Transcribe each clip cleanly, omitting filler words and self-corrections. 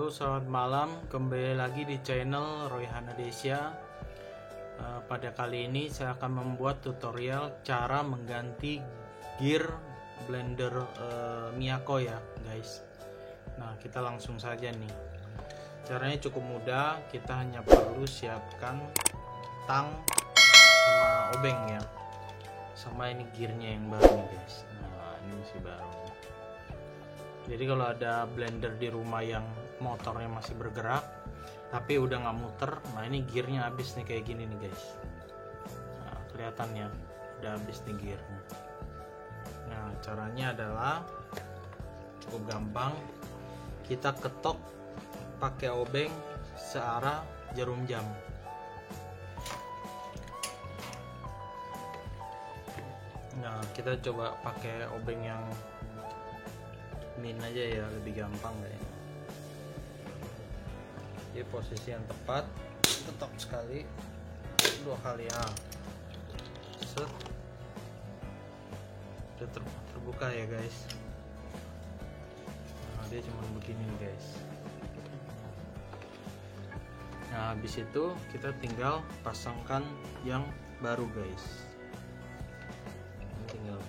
Halo, selamat malam. Kembali lagi di channel Roy Hanadesia. Pada kali ini saya akan membuat tutorial cara mengganti gear blender Miyako ya guys. Nah, kita langsung saja nih. Caranya cukup mudah. Kita hanya perlu siapkan tang sama obeng ya, sama ini gearnya yang baru nih guys. Nah, ini masih baru. Jadi kalau ada blender di rumah yang motornya masih bergerak tapi udah nggak muter, nah ini gearnya habis nih kayak gini nih guys. Nah, kelihatannya udah habis nih gearnya. Nah, caranya adalah cukup gampang. Kita ketok pakai obeng searah jarum jam. Nah, kita coba pakai obeng yang min aja ya, lebih gampang kayaknya. Jadi posisi yang tepat, ketok sekali, 2 kali ya. Set. Udah terbuka ya guys. Nah, dia cuma begini guys. Nah, habis itu kita tinggal pasangkan yang baru guys. Ini tinggal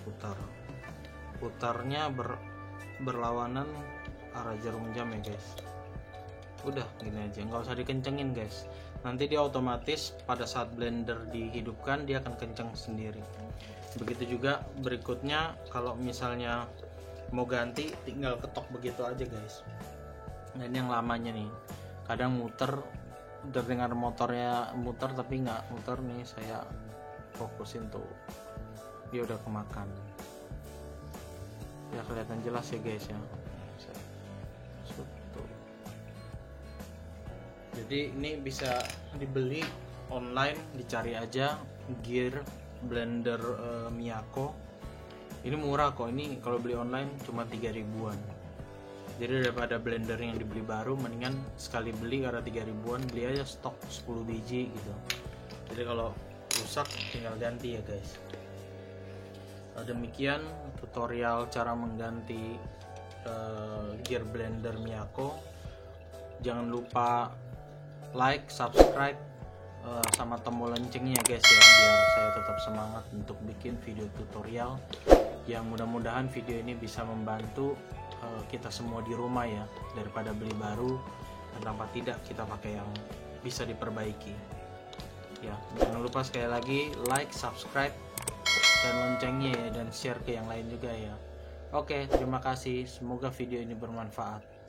putarnya berlawanan arah jarum jam ya guys. Udah gini aja, nggak usah dikencengin guys. Nanti dia otomatis pada saat blender dihidupkan dia akan kenceng sendiri. Begitu juga berikutnya, kalau misalnya mau ganti tinggal ketok begitu aja guys. Nah, ini yang lamanya nih, kadang muter, udah dengar motornya muter tapi nggak muter nih, saya fokusin tuh dia udah kemakan ya, kelihatan jelas ya guys ya. Jadi ini bisa dibeli online, dicari aja gear blender Miyako. Ini murah kok, ini kalau beli online cuma 3 ribuan. Jadi daripada blender yang dibeli baru, mendingan sekali beli karena 3 ribuan beli aja stok 10 biji gitu. Jadi kalau rusak tinggal ganti ya guys. Demikian tutorial cara mengganti gear blender Miyako. Jangan lupa like, subscribe, sama tombol loncengnya guys ya, biar saya tetap semangat untuk bikin video tutorial yang mudah-mudahan video ini bisa membantu kita semua di rumah ya, daripada beli baru dan tanpa tidak kita pakai yang bisa diperbaiki ya. Jangan lupa sekali lagi like, subscribe, dan loncengnya ya, dan share ke yang lain juga ya. Oke, terima kasih, semoga video ini bermanfaat.